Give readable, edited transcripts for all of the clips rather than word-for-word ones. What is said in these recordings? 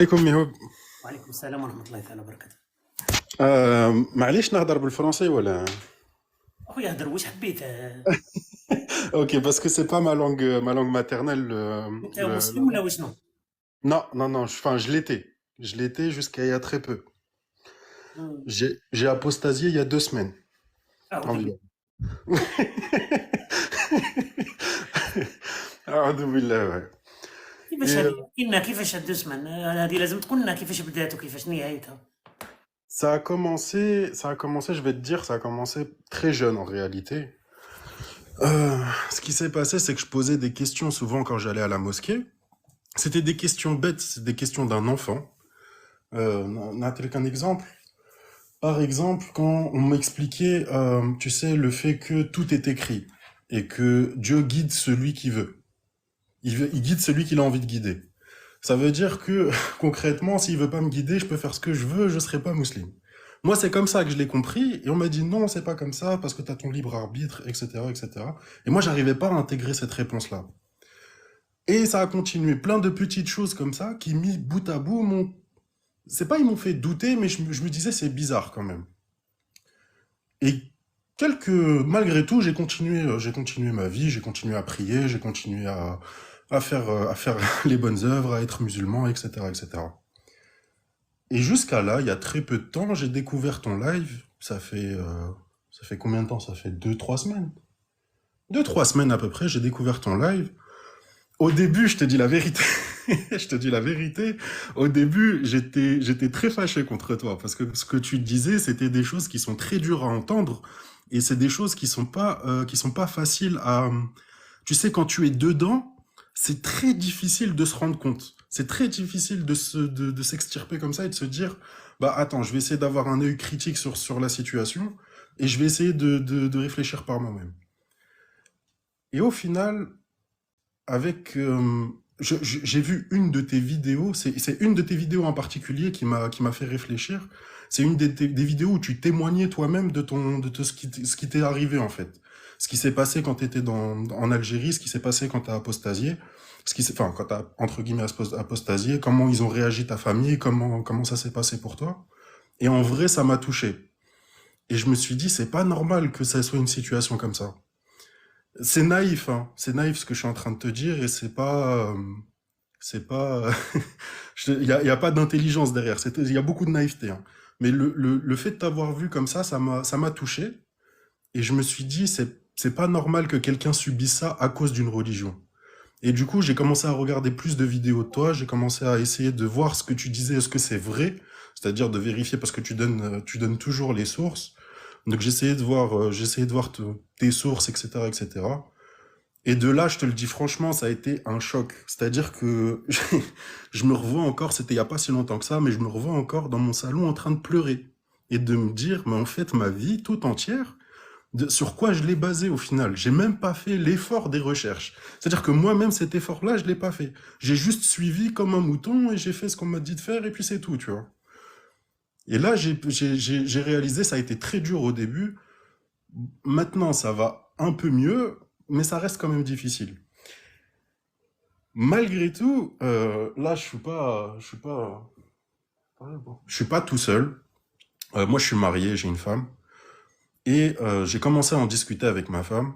عليكم يهود. وعليكم السلام ورحمة الله تعالى وبركاته. معليش نهضر بالفرنسي ولا؟ أخويا هدر واش حبيت. Ok, parce que c'est pas ma langue maternelle. أنت مسلم ولا وشنو؟ Non, non, non. Enfin, je l'étais. Je l'étais jusqu'à il y a très peu. مم. J'ai apostasié il y a 2 semaines أعوذ بالله. environ. أعوذ بالله ouais. كيفاش Et هذه؟ كنا كيفاش هاد سمان هذه لازم تقول لنا كيفاش بدات وكيفاش نهايتها. je vais te dire, ça a commencé très jeune en réalité. Ce qui s'est passé, c'est que je posais des questions souvent quand j'allais à la mosquée. C'était des questions bêtes, c'est des questions d'un enfant. N'a-t-il qu'un exemple? Par exemple, quand on m'expliquait, tu sais, le fait que tout est écrit et que Dieu guide celui qui veut. Il guide celui qu'il a envie de guider. Ça veut dire que concrètement, s'il veut pas me guider, je peux faire ce que je veux, je serai pas musulman. Moi, c'est comme ça que je l'ai compris, et on m'a dit non, c'est pas comme ça, parce que tu as ton libre arbitre, etc., etc. Et moi, j'arrivais pas à intégrer cette réponse-là. Et ça a continué, plein de petites choses comme ça, qui mis bout à bout c'est pas ils m'ont fait douter, mais je me disais c'est bizarre quand même. Et malgré tout, j'ai continué ma vie, j'ai continué à prier, j'ai continué à faire les bonnes œuvres, à être musulman, etc., etc. Et jusqu'à là, il y a très peu de temps, j'ai découvert ton live. Ça fait combien de temps? Ça fait 2, 3 semaines. 2, 3 semaines à peu près, j'ai découvert ton live. Au début, je te dis la vérité. Je te dis la vérité. Au début, j'étais très fâché contre toi parce que ce que tu disais, c'était des choses qui sont très dures à entendre et c'est des choses qui sont pas faciles à. Tu sais, quand tu es dedans, c'est très difficile de se rendre compte. C'est très difficile de s'extirper comme ça et de se dire, bah attends, je vais essayer d'avoir un œil critique sur la situation et je vais essayer de réfléchir par moi-même. Et au final, avec, j'ai vu une de tes vidéos, c'est une de tes vidéos en particulier qui m'a fait réfléchir. C'est une des vidéos où tu témoignais toi-même de ce qui t'est arrivé en fait. Ce qui s'est passé quand tu étais en Algérie, ce qui s'est passé quand tu as apostasié, enfin, quand tu as entre guillemets apostasié, comment ils ont réagi ta famille, comment ça s'est passé pour toi. Et en vrai, ça m'a touché. Et je me suis dit, c'est pas normal que ça soit une situation comme ça. C'est naïf, hein. C'est naïf ce que je suis en train de te dire et c'est pas, il y a pas d'intelligence derrière. Il y a beaucoup de naïveté, hein. Mais le fait de t'avoir vu comme ça m'a touché et je me suis dit, c'est pas normal que quelqu'un subisse ça à cause d'une religion. Et du coup, j'ai commencé à regarder plus de vidéos de toi, j'ai commencé à essayer de voir ce que tu disais, est-ce que c'est vrai, c'est-à-dire de vérifier parce que tu donnes toujours les sources. Donc j'essayais de voir tes sources, etc., etc. Et de là, je te le dis franchement, ça a été un choc. C'est-à-dire que je me revois encore, c'était il n'y a pas si longtemps que ça, mais je me revois encore dans mon salon en train de pleurer. Et de me dire, mais en fait, ma vie tout entière, sur quoi je l'ai basée au final? J'ai même pas fait l'effort des recherches. C'est-à-dire que moi-même, cet effort-là, je l'ai pas fait. J'ai juste suivi comme un mouton et j'ai fait ce qu'on m'a dit de faire et puis c'est tout, tu vois. Et là, j'ai réalisé, ça a été très dur au début. Maintenant, ça va un peu mieux, mais ça reste quand même difficile. Malgré tout, là, je suis pas tout seul. Moi, je suis marié, j'ai une femme, et j'ai commencé à en discuter avec ma femme.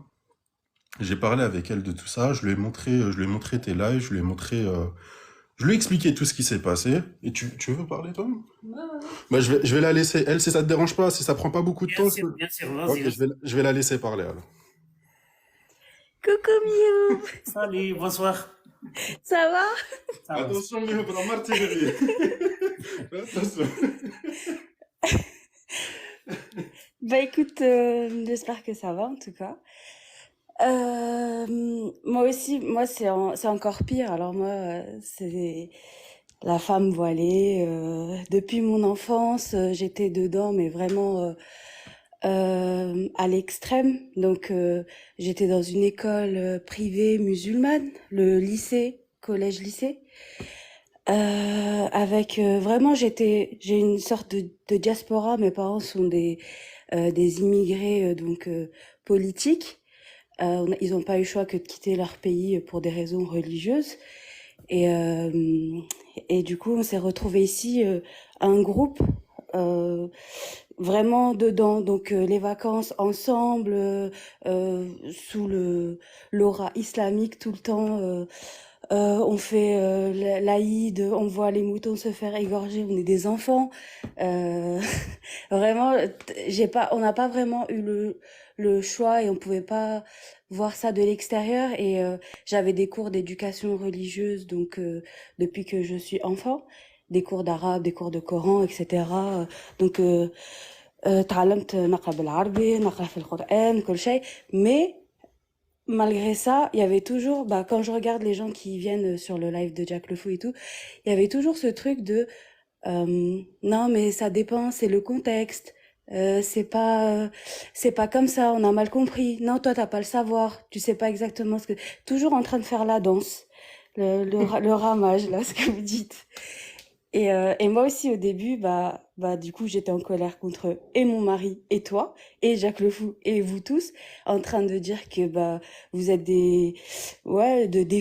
J'ai parlé avec elle de tout ça. Je lui ai montré tes lives, je lui ai expliqué tout ce qui s'est passé. Et tu veux parler toi? Bah, je vais la laisser. Elle, si ça te dérange pas, si ça prend pas beaucoup de temps, Bien sûr, vas-y, ok, vas-y. je vais la laisser parler alors. Coucou Miou, Salut, bonsoir. ça va? Ça va. Attention, mais on va martyrer. Attention. Bah écoute, j'espère que ça va en tout cas. Moi aussi, moi c'est encore pire. Alors moi, c'est la femme voilée. Depuis mon enfance, j'étais dedans, mais vraiment à l'extrême. Donc j'étais dans une école privée musulmane, le lycée, collège-lycée. Avec vraiment j'ai une sorte de diaspora. Mes parents sont des immigrés donc politiques. Ils n'ont pas eu le choix que de quitter leur pays pour des raisons religieuses. Et Et du coup, on s'est retrouvés ici, un groupe, euh, vraiment dedans. Donc, les vacances ensemble, sous l'aura islamique tout le temps. On fait l'Aïd, on voit les moutons se faire égorger, on est des enfants. Euh, vraiment, on n'a pas vraiment eu le choix et on pouvait pas voir ça de l'extérieur. Et j'avais des cours d'éducation religieuse, donc depuis que je suis enfant, des cours d'arabe, des cours de Coran, etc. Donc, تعلمت نقرأ بالعربي نقرأ في القرآن كل شيء. Mais malgré ça, il y avait toujours, bah, quand je regarde les gens qui viennent sur le live de Jack Le Fou et tout, il y avait toujours ce truc de non, mais ça dépend, c'est le contexte. C'est pas comme ça, on a mal compris. Non, toi, t'as pas le savoir. Tu sais pas exactement ce que... Toujours en train de faire la danse. Le ramage, là, ce que vous dites. Et moi aussi, au début, du coup, j'étais en colère contre et mon mari et toi, et Jacques Le Fou, et vous tous, en train de dire que, vous êtes des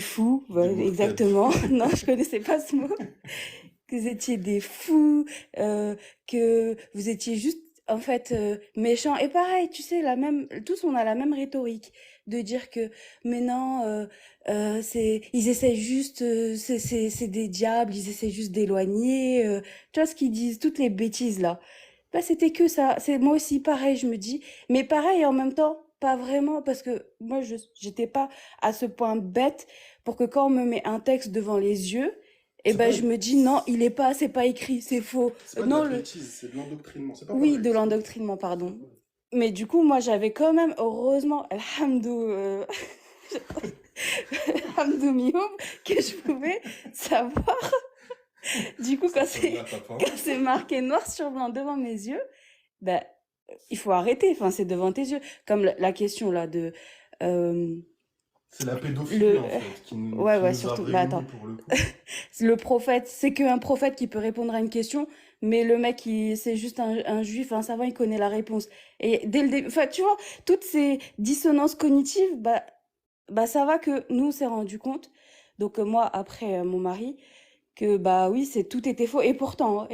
fous, Des mourteds. exactement. Non, je connaissais pas ce mot. Que vous étiez des fous, que vous étiez juste, en fait, méchants. Et pareil, tu sais, tous on a la même rhétorique de dire que, mais non, ils essaient juste, c'est des diables, ils essaient juste d'éloigner, tu vois ce qu'ils disent, toutes les bêtises là. Bah, c'était que ça. C'est moi aussi pareil, je me dis, mais pareil en même temps, pas vraiment, parce que moi, j'étais pas à ce point bête pour que quand on me met un texte devant les yeux, et C'est pas, je me dis non, c'est pas écrit, c'est faux. c'est pas de Non, la bêtise, c'est de l'endoctrinement. C'est pas oui, pareil. de l'endoctrinement, pardon. Mais du coup, moi, j'avais quand même, heureusement, alhamdou mioum, que je pouvais savoir. Du coup, quand c'est marqué noir sur blanc devant mes yeux, ben, il faut arrêter. Enfin, c'est devant tes yeux. Comme la question là de. C'est la pédophilie, en fait, qui nous a surtout. réunis Bah, attends. pour le coup. Le prophète, c'est qu'un prophète qui peut répondre à une question, mais le mec, c'est juste un juif, un savant, il connaît la réponse. Et dès le début, enfin, tu vois, toutes ces dissonances cognitives, ça va que nous, on s'est rendu compte. Donc, moi, après mon mari, que oui, tout était faux. Et pourtant,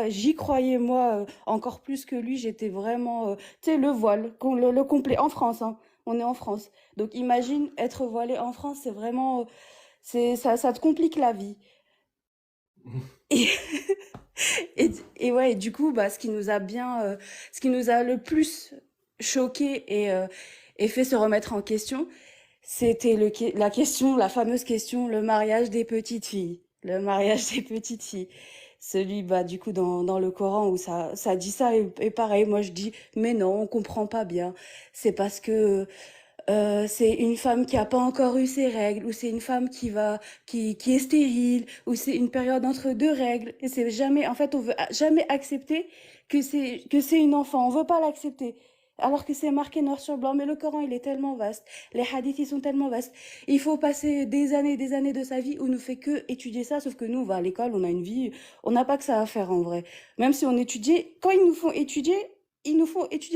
j'y croyais, moi, encore plus que lui. J'étais vraiment, tu sais, le voile, le complet, en France, hein. On est en France. Donc, imagine être voilé en France, c'est vraiment, ça te complique la vie. Et, du coup, ce qui nous a le plus choqué et fait se remettre en question, c'était la fameuse question, le mariage des petites filles. Le mariage des petites filles. Celui, du coup, dans le Coran où ça dit ça, et pareil, moi je dis, mais non, on comprend pas bien. C'est parce que c'est une femme qui a pas encore eu ses règles, ou c'est une femme qui est stérile, ou c'est une période entre deux règles. Et c'est jamais, en fait, on veut jamais accepter que c'est une enfant. On veut pas l'accepter. Alors que c'est marqué noir sur blanc, mais le Coran, il est tellement vaste. Les hadiths, ils sont tellement vastes. Il faut passer des années de sa vie où on ne fait que étudier ça, sauf que nous, on va à l'école, on a une vie, on n'a pas que ça à faire en vrai. Même si on étudie, quand ils nous font étudier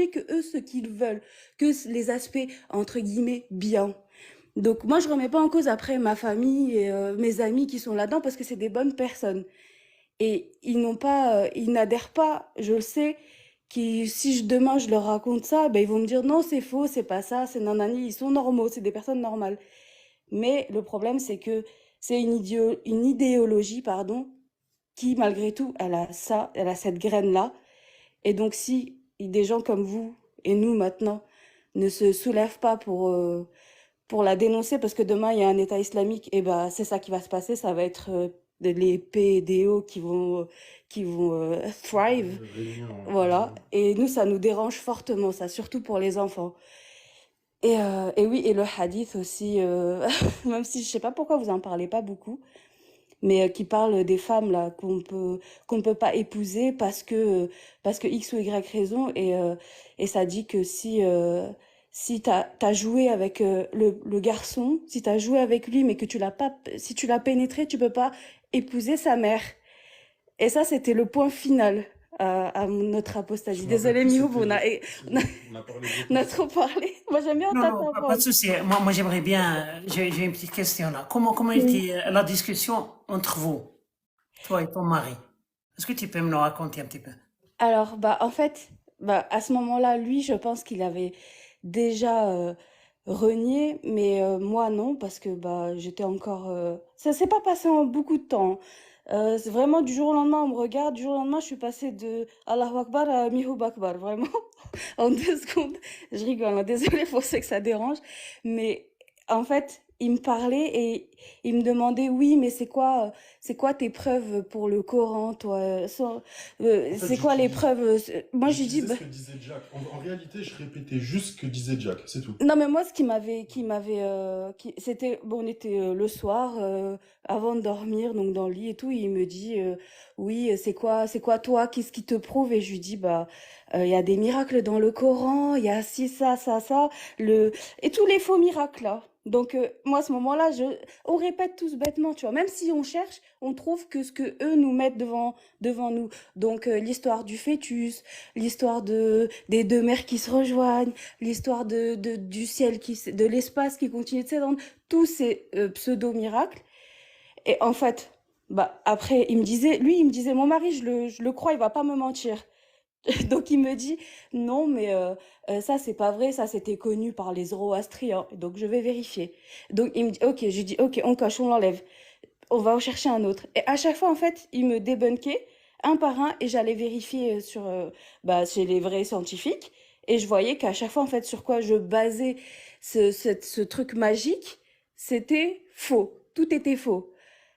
que eux ce qu'ils veulent, que les aspects entre guillemets bien. Donc moi je remets pas en cause après ma famille et mes amis qui sont là-dedans parce que c'est des bonnes personnes et ils n'adhèrent pas, je le sais, qui si demain je leur raconte ça, ils vont me dire non c'est faux, c'est pas ça, c'est nanani, ils sont normaux, c'est des personnes normales. Mais le problème c'est que c'est une idéologie pardon qui malgré tout elle a cette graine là et donc si des gens comme vous et nous maintenant ne se soulèvent pas pour la dénoncer, parce que demain il y a un État islamique, et c'est ça qui va se passer, ça va être les PDO qui vont thrive, voilà. Et nous ça nous dérange fortement ça, surtout pour les enfants. Et oui, et le hadith aussi, même si je sais pas pourquoi vous en parlez pas beaucoup, mais qui parle des femmes là qu'on ne peut pas épouser parce que X ou Y raison et ça dit que si t'as joué avec le garçon, si t'as joué avec lui mais que si tu l'as pénétré, tu peux pas épouser sa mère. Et ça c'était le point final. à notre apostasie. Je me rappelle Désolée, plus, Mihoub, c'était... on On a parlé on a beaucoup. trop parlé. Moi, j'aime bien Non, ta non, pas de parole. souci. Moi j'aimerais bien, j'ai une petite question là. Comment Mm. était la discussion entre vous, toi et ton mari? Est-ce que tu peux me le raconter un petit peu? Alors, bah, en fait, bah, à ce moment-là, lui, je pense qu'il avait déjà renié, mais moi, non, parce que bah, j'étais encore. Ça s'est pas passé en beaucoup de temps. C'est vraiment du jour au lendemain, on me regarde, du jour au lendemain, je suis passée de Allahu Akbar à Mihoub Akbar, vraiment, en 2 secondes. Je rigole, hein, désolée pour ceux que ça dérange, mais en fait, il me parlait et il me demandait, oui, mais c'est quoi tes preuves pour le Coran, toi? En fait, C'est quoi les preuves? Moi, je lui dis, j'utilisais bah, ce que disait Jack. En réalité, je répétais juste ce que disait Jack, c'est tout. non, mais moi, ce c'était, bon, on était le soir, avant de dormir, donc dans le lit et tout, il me dit, oui, c'est quoi toi, qu'est-ce qui te prouve? Et je lui dis, bah, il y a des miracles dans le Coran, il y a ci, ça, et tous les faux miracles là. Donc, moi, à ce moment-là, on répète tous bêtement, tu vois, même si on cherche, on trouve que ce que eux nous mettent devant nous. Donc, l'histoire du fœtus, l'histoire des deux mères qui se rejoignent, l'histoire du ciel, de l'espace qui continue de s'étendre, tous ces pseudo-miracles. Et en fait, bah, après, il me disait, mon mari, je le crois, il va pas me mentir. Donc il me dit, non, mais ça, c'est pas vrai, ça, c'était connu par les Zoroastriens. Donc je vais vérifier. Donc il me dit, ok, je lui dis, ok, on coche, on l'enlève. On va en chercher un autre. Et à chaque fois, en fait, il me débunkait un par un et j'allais vérifier bah, chez les vrais scientifiques. Et je voyais qu'à chaque fois, en fait, sur quoi je basais ce truc magique, c'était faux. Tout était faux.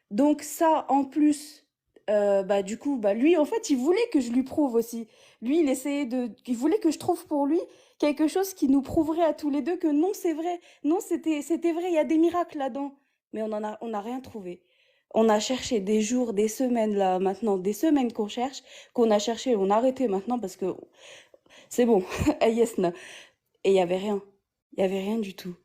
Donc ça, en plus, bah, du coup, bah, lui, en fait, il voulait que je lui prouve aussi. Lui, il voulait que je trouve pour lui quelque chose qui nous prouverait à tous les deux que non, c'est vrai. Non, c'était vrai, il y a des miracles là-dedans. Mais on n'a rien trouvé. On a cherché des jours, des semaines là, maintenant, des semaines qu'on cherche, qu'on a cherché, on a arrêté maintenant parce que c'est bon, yes, no. Et il y avait rien. Il y avait rien du tout.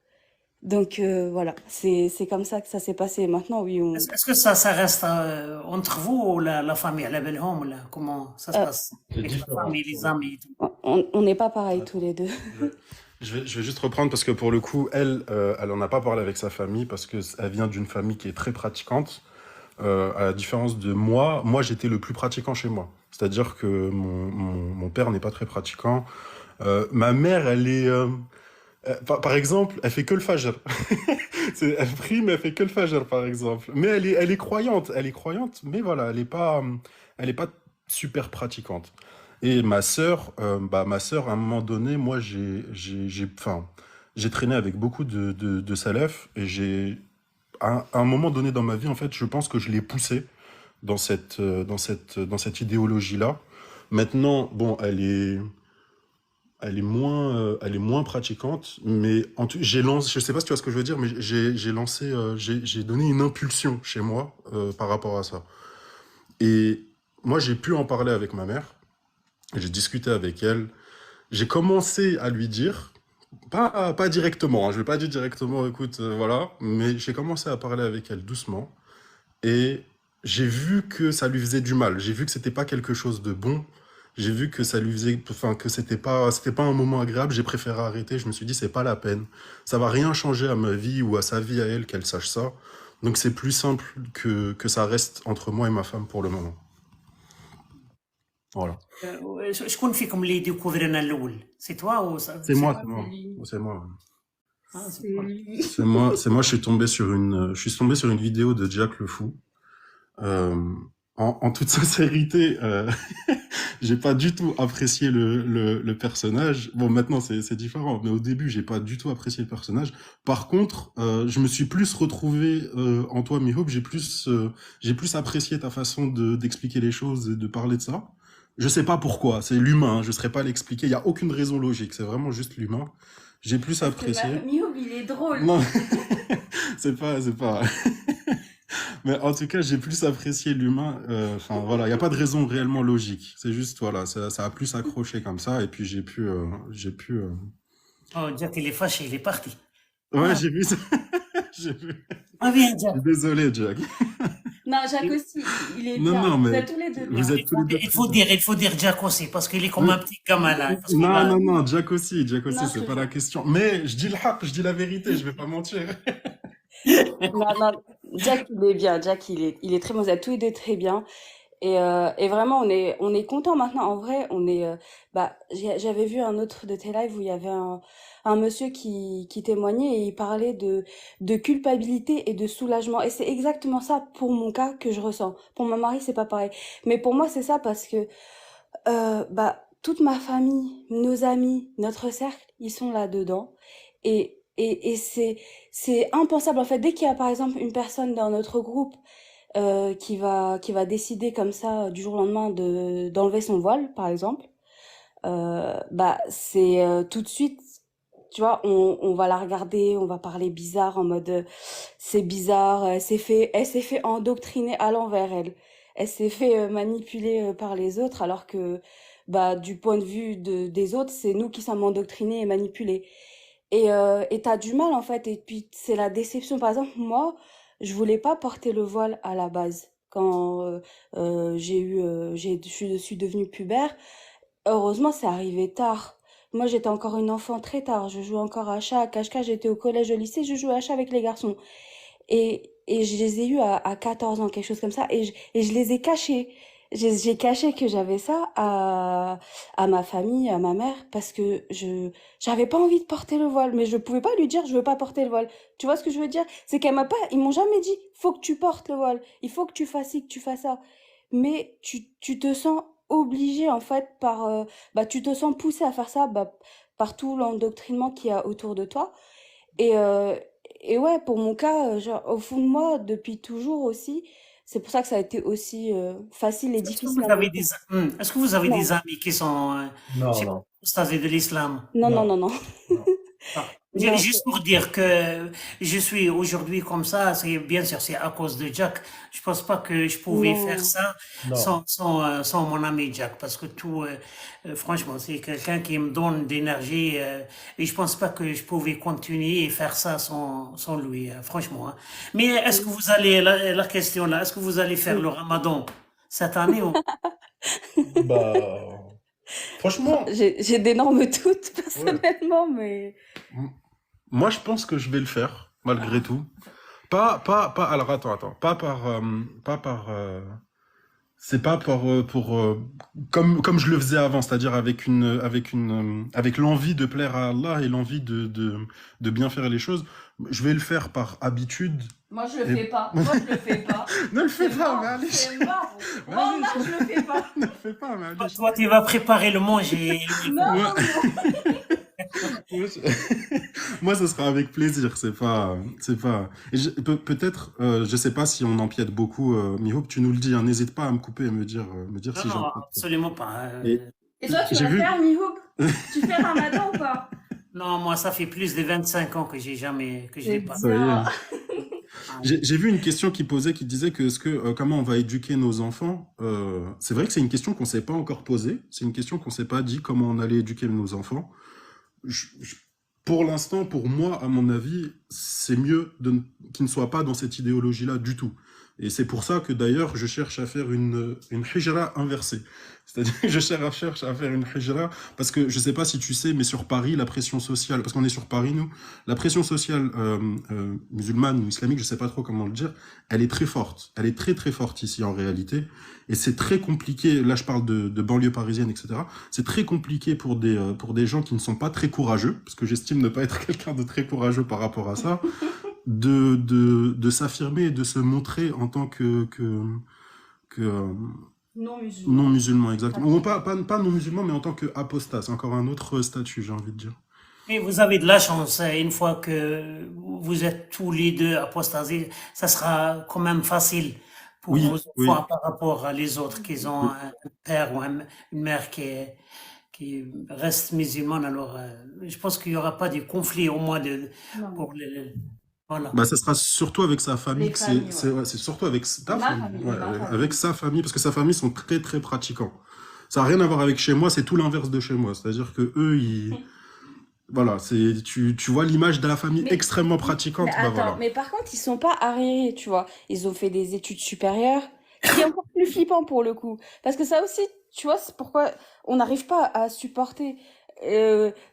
Donc voilà, c'est comme ça que ça s'est passé. Maintenant, oui, Est-ce que ça reste entre vous ou la famille, la belle home, là, comment ça se euh, passe C'est avec la différent famille, pour les le coup. amis et tout? on n'est pas pareil tous Attends, les deux. je vais, je vais juste reprendre parce que pour le coup, elle en a pas parlé avec sa famille parce que elle vient d'une famille qui est très pratiquante. À la différence de moi, j'étais le plus pratiquant chez moi. C'est-à-dire que mon père n'est pas très pratiquant. Ma mère, par exemple, elle fait que le fajr. Elle prie, mais elle fait que le fajr, par exemple. Mais elle est croyante, mais voilà, elle est pas super pratiquante. Et ma sœur, à un moment donné, moi, enfin, j'ai traîné avec beaucoup de salafs et à un moment donné dans ma vie, en fait, je pense que je l'ai poussée dans cette idéologie-là. Maintenant, bon, elle est moins pratiquante, mais j'ai lancé, je sais pas si tu vois ce que je veux dire, mais j'ai lancé, j'ai donné une impulsion chez moi par rapport à ça. Et moi, j'ai pu en parler avec ma mère, j'ai discuté avec elle, j'ai commencé à lui dire, pas directement, hein, je vais pas dire directement, écoute, voilà, mais j'ai commencé à parler avec elle doucement, et j'ai vu que ça lui faisait du mal. J'ai vu que c'était pas quelque chose de bon. J'ai vu que ça lui faisait, enfin, que c'était pas un moment agréable. J'ai préféré arrêter. Je me suis dit, c'est pas la peine. Ça va rien changer à ma vie ou à sa vie à elle qu'elle sache ça. Donc c'est plus simple que ça reste entre moi et ma femme pour le moment. Voilà. شكون فيكم اللي ديكوفرينا الاول؟ سي توا او C'est سي moi, Moi, c'est c'est moi. lui. C'est moi. اه سي C'est توا. lui. C'est moi, je suis tombé sur une vidéo de Jack le Fou. Euh, en toute sincérité, j'ai pas du tout apprécié le personnage. Bon, maintenant c'est différent, mais au début j'ai pas du tout apprécié le personnage. Par contre, je me suis plus retrouvé en toi, Mihoub. J'ai plus apprécié ta façon d'expliquer les choses et de parler de ça. Je sais pas pourquoi, c'est l'humain. Je saurais pas l'expliquer. Il y a aucune raison logique. C'est vraiment juste l'humain. J'ai plus Parce que apprécié. Mioub, il est drôle. Non, c'est pas. Mais en tout cas, j'ai plus apprécié l'humain. Enfin, voilà, il n'y a pas de raison réellement logique. C'est juste, voilà, ça a plus accroché comme ça. Et puis, j'ai pu. Oh, Jack, il est fâché, il est parti. Ouais, Ah, j'ai vu ça. J'ai vu. ah viens, Jack. Je suis désolé, Jack. Non, Jacques aussi, il est Non, bien. non, Vous mais êtes tous les deux vous bien. êtes tous les deux Il très faut bien. dire, il faut dire Jack aussi, parce qu'il est comme Oui. un petit gamin là, parce qu'il Non, a... non, non, Jack aussi, Non, je c'est te pas la jure. question. Mais je dis le haq, je dis la vérité, je vais pas mentir. Non, non, Jack, il est bien. Jack, il est très bon. Vous êtes tous les deux très bien. Et vraiment, on est content maintenant. En vrai, bah, j'avais vu un autre de tes lives où il y avait un monsieur qui témoignait et il parlait de culpabilité et de soulagement. Et c'est exactement ça pour mon cas que je ressens. Pour mon mari, c'est pas pareil. Mais pour moi, c'est ça parce que, bah, toute ma famille, nos amis, notre cercle, ils sont là-dedans. Et c'est impensable. En fait, dès qu'il y a, par exemple, une personne dans notre groupe qui va décider comme ça du jour au lendemain d'enlever son voile, par exemple, bah c'est tout de suite, tu vois, on va la regarder, on va parler bizarre en mode c'est bizarre, elle s'est fait endoctriner à l'envers, elle s'est fait manipuler par les autres, alors que bah du point de vue des autres, c'est nous qui sommes endoctrinés et manipulés. Et t'as du mal en fait, et puis c'est la déception. Par exemple, moi, je voulais pas porter le voile à la base. Quand je suis devenue pubère, heureusement, c'est arrivé tard. Moi, j'étais encore une enfant très tard. Je jouais encore à chat, à cache-cache. J'étais au collège, au lycée, je jouais à chat avec les garçons. Et je les ai eus à 14 ans, quelque chose comme ça. Et je les ai cachés. J'ai caché que j'avais ça à ma famille, à ma mère, parce que j'avais pas envie de porter le voile. Mais je pouvais pas lui dire, je veux pas porter le voile. Tu vois ce que je veux dire? C'est qu'elle m'a pas, ils m'ont jamais dit, faut que tu portes le voile. Il faut que tu fasses ci, que tu fasses ça. Mais tu te sens obligé, en fait, bah, tu te sens poussé à faire ça, bah, par tout l'endoctrinement qu'il y a autour de toi. Et, euh, et ouais, pour mon cas, genre, au fond de moi, depuis toujours aussi, c'est pour ça que ça a été aussi facile et Est-ce que difficile vous à avez vivre. est-ce que vous avez Non, des amis qui sont, je Non, sais pas, non, apostasés de l'islam? non, non, non, non, non. non. Ah, Non, juste pour dire que je suis aujourd'hui comme ça, c'est bien sûr c'est à cause de Jack. Je pense pas que je pouvais faire non. ça Non. sans mon ami Jack, parce que franchement, c'est quelqu'un qui me donne d'énergie et je pense pas que je pouvais continuer et faire ça sans lui, franchement, hein. Mais est-ce que Oui, vous allez la question là, est-ce que vous allez faire le oui. Ramadan cette année ou... Bah, franchement, J'ai d'énormes doutes, ouais. personnellement, mais... M- Moi, je pense que je vais le faire, malgré tout. Alors attends. C'est pas comme je le faisais avant, c'est-à-dire avec l'envie de plaire à Allah et l'envie de bien faire les choses. Je vais le faire par habitude. Moi, je le Et... fais pas. Moi, je le fais pas. Ne le fais C'est pas, mais mort, allez. c'est mort. Mais allez, Wallah, je le fais pas. ne le fais pas, mais allez. Toi, tu vas préparer le manger et lui, il Non, faut... Moi, non, non. moi, moi, ce sera avec plaisir. C'est pas. Et peut-être, je sais pas si on empiète beaucoup. Mihoub, tu nous le dis. Hein, n'hésite pas à me couper et me dire Non, si non, j'empiète. absolument pas. Et Et toi, tu j'ai vas vu. faire, Mihoub? Tu fais Ramadan ou pas? Non, moi, ça fait plus de 25 ans que je C'est l'ai pas Ça fait. y bien. est. J'ai vu une question qui disait que comment on va éduquer nos enfants. C'est vrai que c'est une question qu'on s'est pas encore posée. C'est une question qu'on s'est pas dit comment on allait éduquer nos enfants. Je- je- pour l'instant, pour moi, à mon avis, c'est mieux qu'ils ne soient pas dans cette idéologie-là du tout. Et c'est pour ça que d'ailleurs, je cherche à faire une hijra inversée. C'est-à-dire que je cherche à faire une hijra parce que je sais pas si tu sais, mais sur Paris, la pression sociale, parce qu'on est sur Paris, nous, la pression sociale musulmane ou islamique, je sais pas trop comment le dire, elle est très forte. Elle est très très forte ici en réalité. Et c'est très compliqué, là je parle de banlieue parisienne, etc. C'est très compliqué pour des gens qui ne sont pas très courageux, parce que j'estime ne pas être quelqu'un de très courageux par rapport à ça, de s'affirmer et de se montrer en tant que Non non musulman. musulman, exactement. Ou Pratiquant. pas non musulman, mais en tant qu'apostat. C'est encore un autre statut, j'ai envie de dire. Mais vous avez de la chance, une fois que vous êtes tous les deux apostasés, ça sera quand même facile pour Oui, vos oui. enfants par rapport à les autres qui ont Oui. un père ou une mère qui reste musulmane. Alors, je pense qu'il n'y aura pas de conflit au moins Non. pour voilà. Bah, ça sera surtout avec sa famille Les que familles, ouais. ouais, c'est surtout avec ta Ma famille, famille, ouais, ma avec famille. sa famille, parce que sa famille sont très très pratiquants. Ça n'a rien à voir avec chez moi, c'est tout l'inverse de chez moi. C'est-à-dire que eux, Voilà, tu vois l'image de la famille Mais, extrêmement mais pratiquante, bah attends, voilà. mais par contre, ils sont pas arriérés, tu vois. Ils ont fait des études supérieures, ce qui est encore plus flippant pour le coup. Parce que ça aussi, tu vois, c'est pourquoi on n'arrive pas à supporter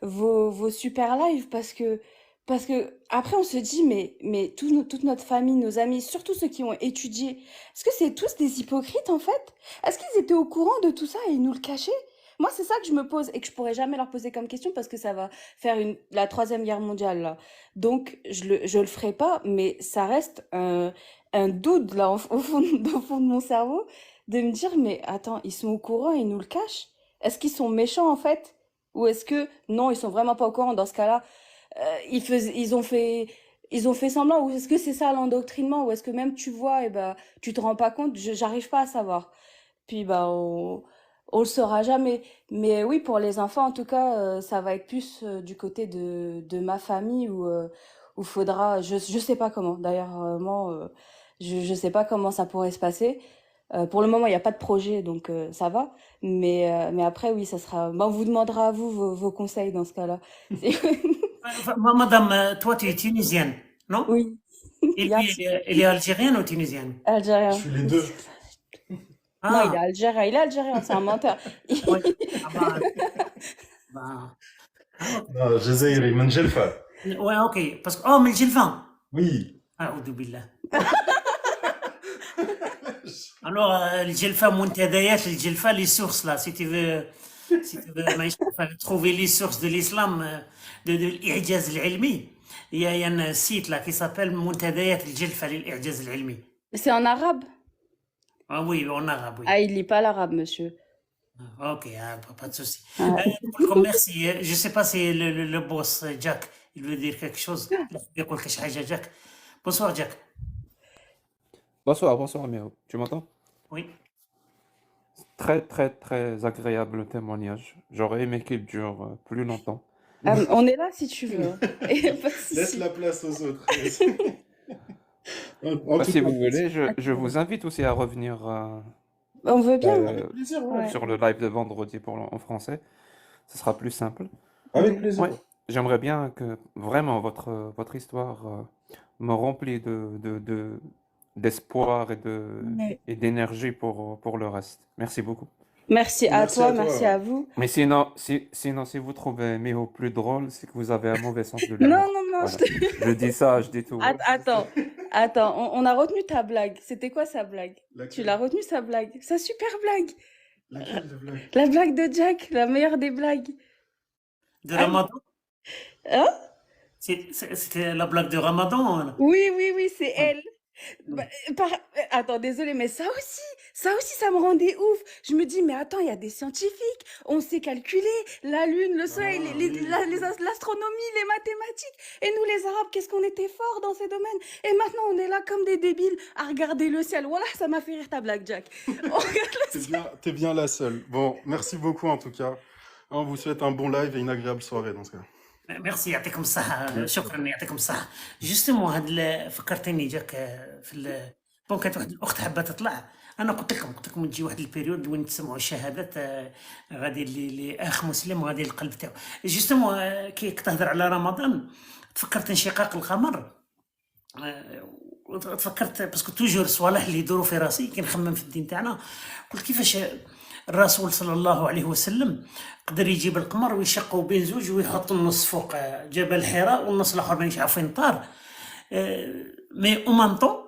vos super lives parce que après on se dit mais toute notre famille, nos amis, surtout ceux qui ont étudié, est-ce que c'est tous des hypocrites en fait? Est-ce qu'ils étaient au courant de tout ça et ils nous le cachaient? Moi, c'est ça que je me pose et que je pourrais jamais leur poser comme question parce que ça va faire la troisième guerre mondiale là. Donc je le ferai pas, mais ça reste un doute là au fond de mon cerveau de me dire mais attends, ils sont au courant et ils nous le cachent? Est-ce qu'ils sont méchants en fait? Ou est-ce que non, ils sont vraiment pas au courant dans ce cas-là? Ils ont fait semblant, ou est-ce que c'est ça l'endoctrinement, ou est-ce que même tu vois, et ben, tu te rends pas compte, j'arrive pas à savoir. Puis bah on le saura jamais. Mais oui, pour les enfants, en tout cas, ça va être plus du côté de ma famille où faudra, je sais pas comment. D'ailleurs, moi, je sais pas comment ça pourrait se passer. Pour le moment, il n'y a pas de projet, donc ça va. Mais après, oui, ça sera. Bah, on vous demandera à vous vos conseils dans ce cas-là. Madame, toi, tu es tunisienne, non? Oui, Et Yat, lui, il est algérien ou tunisien? Je algérien. suis les deux. Non, il est Ah, algérien, c'est un menteur. oui. Ah bah, ah, ok. Non, Jazairi, Manjelfa. Ouais, ok. Parce que, oh, mais le Gilvan. Oui. Ah, billah. Alors, le Gilfa, Muntadayat, le Gilfa, les sources, là, si tu veux trouver les sources de l'islam, de l'Ijaz al-Ilmi, il y a un site là qui s'appelle Muntadayat al-Jilfa l'Ijaz al-Ilmi. C'est en arabe? Ah oui, en arabe, oui. Ah, il lit pas l'arabe, monsieur. Ok, pas de souci. Ah. Merci. Je sais pas si le boss, Jack, il veut dire quelque chose. Il يقول لك شي حاجة, Jack. Bonsoir, Jack. Bonsoir, bonsoir Méo. Tu m'entends? Oui. Très très très agréable le témoignage. J'aurais aimé qu'il dure plus longtemps. Ah, on est là si tu veux. Hein. Et pas de Laisse souci. la place aux autres. En Bah, tout si cas, vous voulez, je vous invite aussi à revenir On veut bien. euh, avec plaisir, ouais. Ouais. sur le live de vendredi en français. Ce sera plus simple. Avec Mm. plaisir. Ouais, j'aimerais bien que vraiment votre histoire me remplit d'espoir Ouais. et d'énergie pour le reste. Merci beaucoup. Merci à Merci toi, à toi. merci à vous. Mais sinon, si vous trouvez Méo plus drôle, c'est que vous avez un mauvais sens de Non, l'humour. non, non. Voilà. Je dis ça, je dis tout. Attends, on a retenu ta blague. C'était quoi sa blague? Tu Laquelle? l'as retenu sa blague? Sa super blague. Laquelle de blague? La blague de Jack, la meilleure des blagues. De Ah, Ramadan? hein? C'était la blague de Ramadan, là. Oui, c'est Ouais. elle. Bah, attends, désolé, mais ça aussi, ça me rendait ouf. Je me dis, mais attends, il y a des scientifiques, on sait calculer la lune, le soleil, Ah, oui. l'astronomie, les mathématiques. Et nous, les Arabes, qu'est-ce qu'on était forts dans ces domaines. Et maintenant, on est là comme des débiles à regarder le ciel. Voilà, ça m'a fait rire ta blague, Jack. On regarde le ciel. T'es bien la seule. Bon, merci beaucoup en tout cas. On vous souhaite un bon live et une agréable soirée dans ce cas. ميرسي يعطيكم الصحة Merci. شكرا يعطيكم الصحة جوستومون فكرتني جاك بون كانت واحد الأخت حابة تطلع أنا قلت لكم تجي واحد البيريود وين تسمعوا الشهادات غادي اللي أخ مسلم وغادي القلب تاعو جوستومون كي تهضر على رمضان تفكرت انشقاق القمر تفكرت باسكو توجور الصوالح اللي يدوروا في راسي كي نخمم في الدين تاعنا قلت كيفاش الرسول صلى الله عليه وسلم قدر يجيب القمر ويشقوا بين زوج ويحط النص فوق جبل حراء والنص الاخر ما عارف فين طار مي اومانطو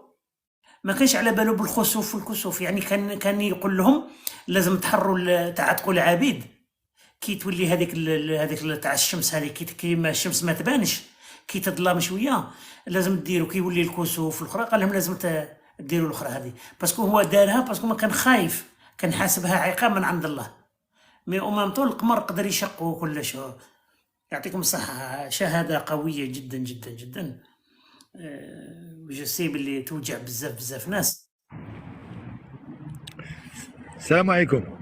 ما كانش على باله بالخسوف والكسوف يعني كان يقول لهم لازم تحروا تعتقوا العبيد كي تولي هذيك تاع الشمس هذه كي ما الشمس ما تبانش كي تظلم شويه لازم ديروا كي يولي الكسوف الاخرى قال لهم لازم ديروا الاخرى هذه باسكو هو دارها باسكو ما كان خايف كان حاسبها عقاب من عند الله مي أمام القمر قدر يشقوا كلش يعطيكم الصحة شهادة قوية جدا جدا جدا وجسيب اللي توجع بزاف ناس السلام عليكم.